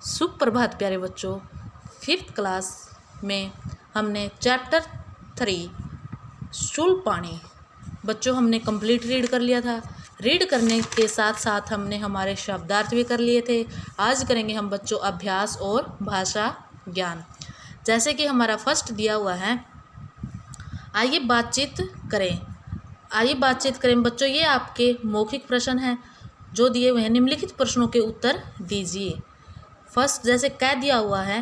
सुप्रभात प्यारे बच्चों। 5th क्लास में हमने चैप्टर 3 शूलपाणी बच्चों हमने कंप्लीट रीड कर लिया था। रीड करने के साथ साथ हमने हमारे शब्दार्थ भी कर लिए थे। आज करेंगे हम बच्चों अभ्यास और भाषा ज्ञान। जैसे कि हमारा फर्स्ट दिया हुआ है, आइए बातचीत करें बच्चों। ये आपके मौखिक प्रश्न हैं जो दिए हुए हैं। निम्नलिखित प्रश्नों के उत्तर दीजिए। फर्स्ट जैसे कह दिया हुआ है,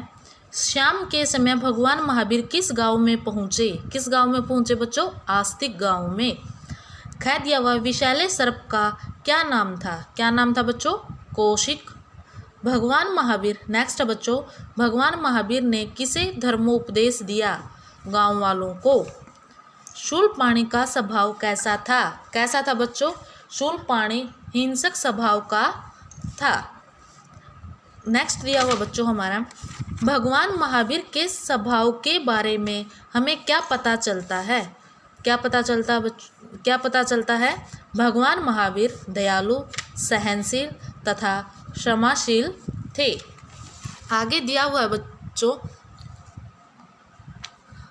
शाम के समय भगवान महावीर किस गांव में पहुँचे। किस गांव में पहुँचे बच्चों? आस्तिक गांव में। कह दिया हुआ विषैले सर्प का क्या नाम था? क्या नाम था बच्चों? कौशिक। भगवान महावीर नेक्स्ट बच्चों, भगवान महावीर ने किसे धर्मोपदेश दिया? गांव वालों को। शूलपाणी का स्वभाव कैसा था? कैसा था बच्चों? शूलपाणी हिंसक स्वभाव का था। नेक्स्ट दिया हुआ बच्चों हमारा, भगवान महावीर के स्वभाव के बारे में हमें क्या पता चलता है? क्या पता चलता है? भगवान महावीर दयालु, सहनशील तथा क्षमाशील थे। आगे दिया हुआ है बच्चों,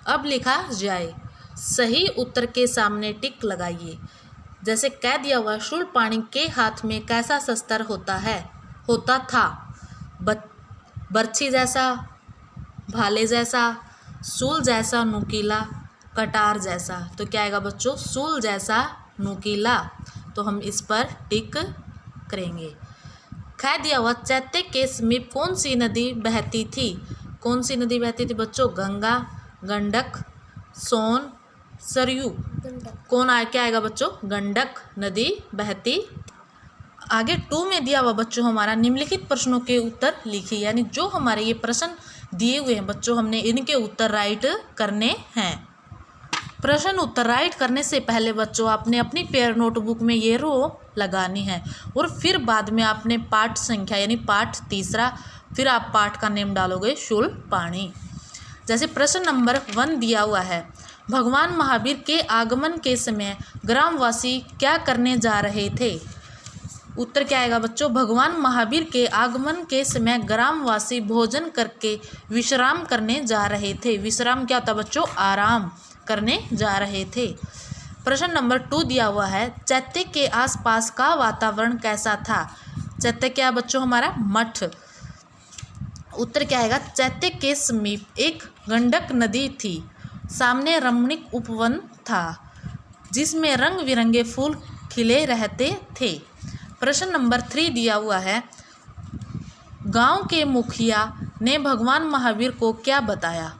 अब लिखा जाए। सही उत्तर के सामने टिक लगाइए। जैसे कह दिया हुआ, शूलपाणी के हाथ में कैसा शस्त्र होता था? बर्छी जैसा, भाले जैसा, सूल जैसा नुकीला, कटार जैसा। तो क्या आएगा बच्चों? सूल जैसा नुकीला। तो हम इस पर टिक करेंगे। कह दिया हुआ, चैत्य के समीप कौन सी नदी बहती थी? कौन सी नदी बहती थी बच्चों? गंगा, गंडक, सोन, सरयू। क्या आएगा बच्चों? गंडक नदी बहती। आगे 2 में दिया हुआ बच्चों हमारा, निम्नलिखित प्रश्नों के उत्तर लिखिए। यानी जो हमारे ये प्रश्न दिए हुए हैं बच्चों, हमने इनके उत्तर राइट करने हैं। प्रश्न उत्तर राइट करने से पहले बच्चों आपने अपनी पेयर नोटबुक में ये रो लगानी है और फिर बाद में आपने पाठ संख्या यानी पाठ 3, फिर आप पाठ का नेम डालोगे शूलपाणी। जैसे प्रश्न नंबर 1 दिया हुआ है, भगवान महावीर के आगमन के समय ग्रामवासी क्या करने जा रहे थे? उत्तर क्या आएगा बच्चों? भगवान महावीर के आगमन के समय ग्रामवासी भोजन करके विश्राम करने जा रहे थे। विश्राम क्या होता बच्चों? आराम करने जा रहे थे। प्रश्न नंबर 2 दिया हुआ है, चैत्य के आसपास का वातावरण कैसा था? चैत्य क्या बच्चों? हमारा मठ। उत्तर क्या आएगा? चैत्य के समीप एक गंडक नदी थी। सामने रमणीक उपवन था जिसमें रंग बिरंगे फूल खिले रहते थे। प्रश्न नंबर 3 दिया हुआ है, गांव के मुखिया ने भगवान महावीर को क्या बताया?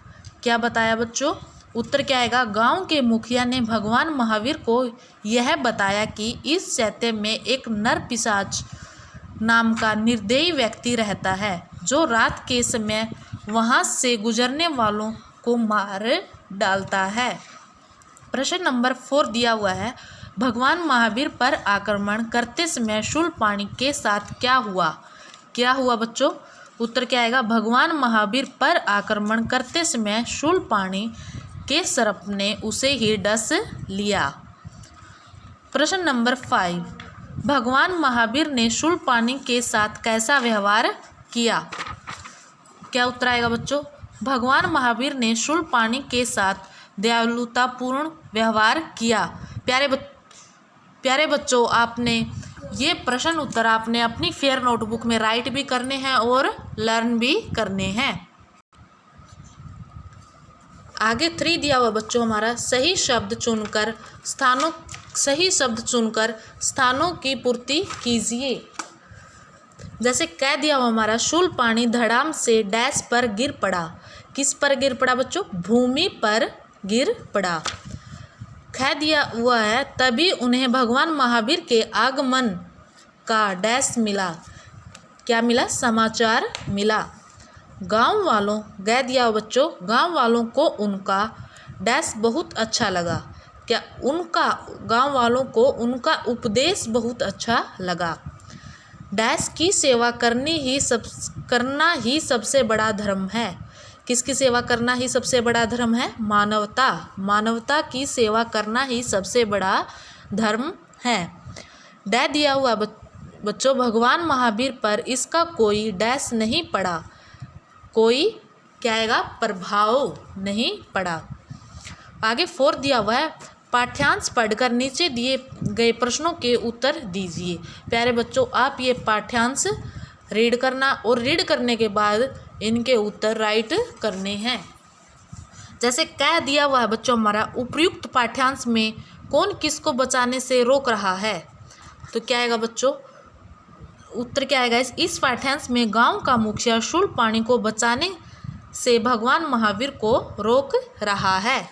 क्या बताया बच्चों? उत्तर क्या आएगा? गांव के मुखिया ने भगवान महावीर को यह बताया कि इस चैत्य में एक नर पिशाच नाम का निर्दयी व्यक्ति रहता है जो रात के समय वहां से गुजरने वालों को मार डालता है। प्रश्न नंबर 4 दिया हुआ है, भगवान महावीर पर आक्रमण करते समय शूलपाणी के साथ क्या हुआ? क्या हुआ बच्चों? उत्तर क्या आएगा? भगवान महावीर पर आक्रमण करते समय शूलपाणी के सर्प ने उसे ही डस लिया। प्रश्न नंबर 5, भगवान महावीर ने शूलपाणी के साथ कैसा व्यवहार किया? क्या उत्तर आएगा बच्चों? भगवान महावीर ने शूलपाणी के साथ दयालुतापूर्ण व्यवहार किया। प्यारे बच्चों, आपने ये प्रश्न उत्तर आपने अपनी फेयर नोटबुक में राइट भी करने हैं और लर्न भी करने हैं। आगे 3 दिया हुआ बच्चों हमारा, सही शब्द चुनकर स्थानों की पूर्ति कीजिए। जैसे कह दिया हुआ हमारा, शूलपाणी धड़ाम से डैश पर गिर पड़ा। किस पर गिर पड़ा बच्चों? भूमि पर गिर पड़ा। कह दिया हुआ है, तभी उन्हें भगवान महावीर के आगमन का डैश मिला। क्या मिला? समाचार मिला। कह दिया हुआ बच्चों, गांव वालों को उनका डैश बहुत अच्छा लगा। क्या गांव वालों को उनका उपदेश बहुत अच्छा लगा। डैश की सेवा करना ही सबसे बड़ा धर्म है। किसकी सेवा करना ही सबसे बड़ा धर्म है? मानवता की सेवा करना ही सबसे बड़ा धर्म है। बच्चों भगवान महावीर पर इसका कोई डैश नहीं पड़ा, कोई क्या आएगा, प्रभाव नहीं पड़ा। आगे 4 दिया हुआ है, पाठ्यांश पढ़कर नीचे दिए गए प्रश्नों के उत्तर दीजिए। प्यारे बच्चों आप ये पाठ्यांश रीड करना और रीड करने के बाद इनके उत्तर राइट करने हैं। जैसे कह दिया हुआ है बच्चों हमारा, उपर्युक्त पाठ्यांश में कौन किसको बचाने से रोक रहा है, तो क्या आएगा बच्चों, उत्तर क्या आएगा, इस पाठ्यांश में गांव का मुखिया शूलपाणी को बचाने से भगवान महावीर को रोक रहा है।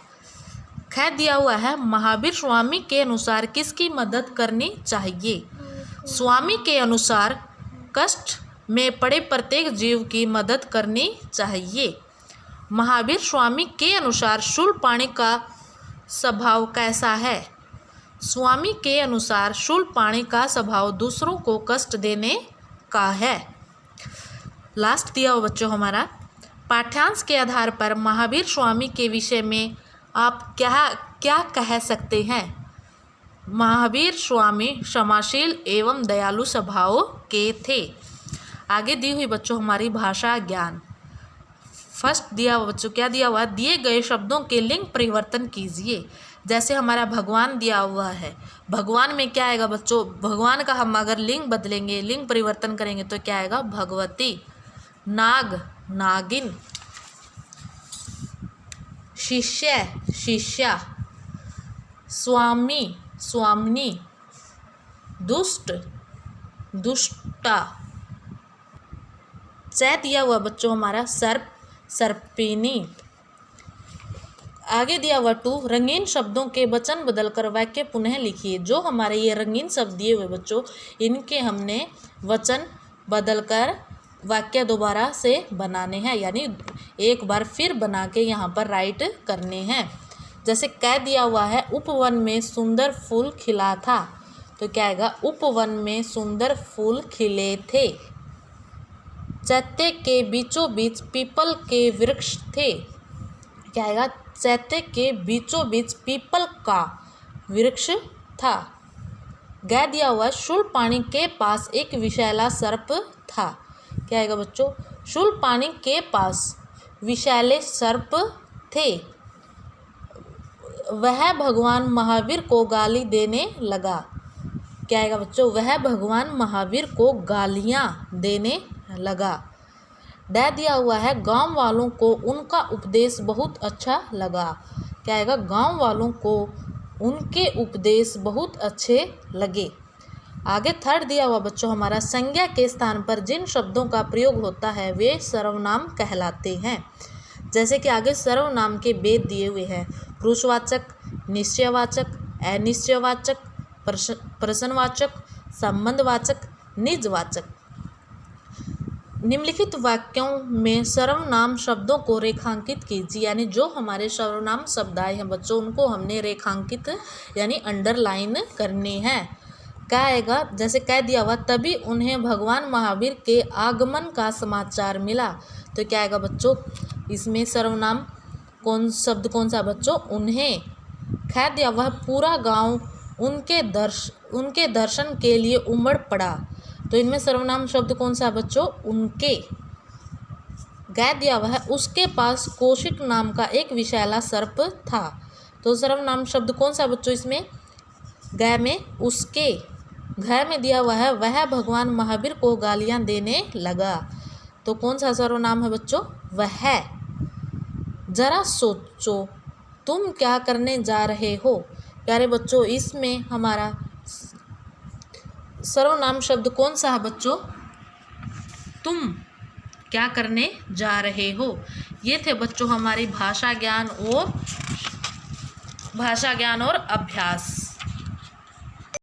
कह दिया हुआ है, महावीर स्वामी के अनुसार किसकी मदद करनी चाहिए, स्वामी के अनुसार कष्ट में पड़े प्रत्येक जीव की मदद करनी चाहिए। महावीर स्वामी के अनुसार शूलपाणी का स्वभाव कैसा है, स्वामी के अनुसार शूलपाणी का स्वभाव दूसरों को कष्ट देने का है। लास्ट दिया हुआ बच्चों हमारा, पाठ्यांश के आधार पर महावीर स्वामी के विषय में आप क्या कह सकते हैं, महावीर स्वामी क्षमाशील एवं दयालु स्वभाव के थे। आगे दी हुई बच्चों हमारी भाषा ज्ञान। फर्स्ट दिया हुआ बच्चों क्या दिया हुआ, दिए गए शब्दों के लिंग परिवर्तन कीजिए। जैसे हमारा भगवान दिया हुआ है, भगवान में क्या आएगा बच्चों, भगवान का हम अगर लिंग बदलेंगे, लिंग परिवर्तन करेंगे तो क्या आएगा, भगवती, नाग नागिन, शिष्य शिष्या, स्वामी स्वामिनी, दुष्ट दुष्टा। च दिया हुआ बच्चों हमारा सर्प सर्पिनी। आगे दिया हुआ 2, रंगीन शब्दों के वचन बदलकर वाक्य पुनः लिखिए। जो हमारे ये रंगीन शब्द दिए हुए बच्चों, इनके हमने वचन बदलकर वाक्य दोबारा से बनाने हैं, यानी एक बार फिर बना के यहाँ पर राइट करने हैं। जैसे कह दिया हुआ है, उपवन में सुंदर फूल खिला था, तो क्या आएगा, उपवन में सुंदर फूल खिले थे। चैत्य के बीचों बीच पीपल के वृक्ष थे, क्या आएगा, चैत्य के बीचों बीच पीपल का वृक्ष था। गह दिया हुआ, शूलपाणी के पास एक विषैला सर्प था, क्या आएगा बच्चों, शूलपाणी के पास विषैले सर्प थे। वह भगवान महावीर को गाली देने लगा, क्या आएगा बच्चों, वह भगवान महावीर को गालियाँ देने लगा। दे दिया हुआ है, गांव वालों को उनका उपदेश बहुत अच्छा लगा, क्या आएगा, गांव वालों को उनके उपदेश बहुत अच्छे लगे। आगे थर्ड दिया हुआ बच्चों हमारा, संज्ञा के स्थान पर जिन शब्दों का प्रयोग होता है वे सर्वनाम कहलाते हैं। जैसे कि आगे सर्वनाम के भेद दिए हुए हैं, पुरुषवाचक, निश्चयवाचक, अनिश्चयवाचक, प्रश्नवाचक, संबंधवाचक, निजवाचक। निम्नलिखित वाक्यों में सर्वनाम शब्दों को रेखांकित कीजिए, यानी जो हमारे सर्वनाम शब्द आए हैं बच्चों उनको हमने रेखांकित यानी अंडरलाइन करने हैं। क्या आएगा, जैसे कह दिया हुआ, तभी उन्हें भगवान महावीर के आगमन का समाचार मिला, तो क्या आएगा बच्चों, इसमें सर्वनाम शब्द कौन सा बच्चों, उन्हें। कह दिया हुआ, पूरा गांव उनके दर्शन के लिए उमड़ पड़ा, तो इनमें सर्वनाम शब्द कौन सा बच्चों, उनके। कह दिया हुआ है, उसके पास कौशिक नाम का एक विषैला सर्प था, तो सर्वनाम शब्द कौन सा बच्चों इसमें, गै में उसके। घर में दिया हुआ है, वह भगवान महावीर को गालियां देने लगा, तो कौन सा सर्वनाम है बच्चों, वह। जरा सोचो तुम क्या करने जा रहे हो, प्यारे बच्चों इसमें हमारा सर्वनाम शब्द कौन सा है बच्चों, तुम क्या करने जा रहे हो। ये थे बच्चों हमारी भाषा ज्ञान और अभ्यास।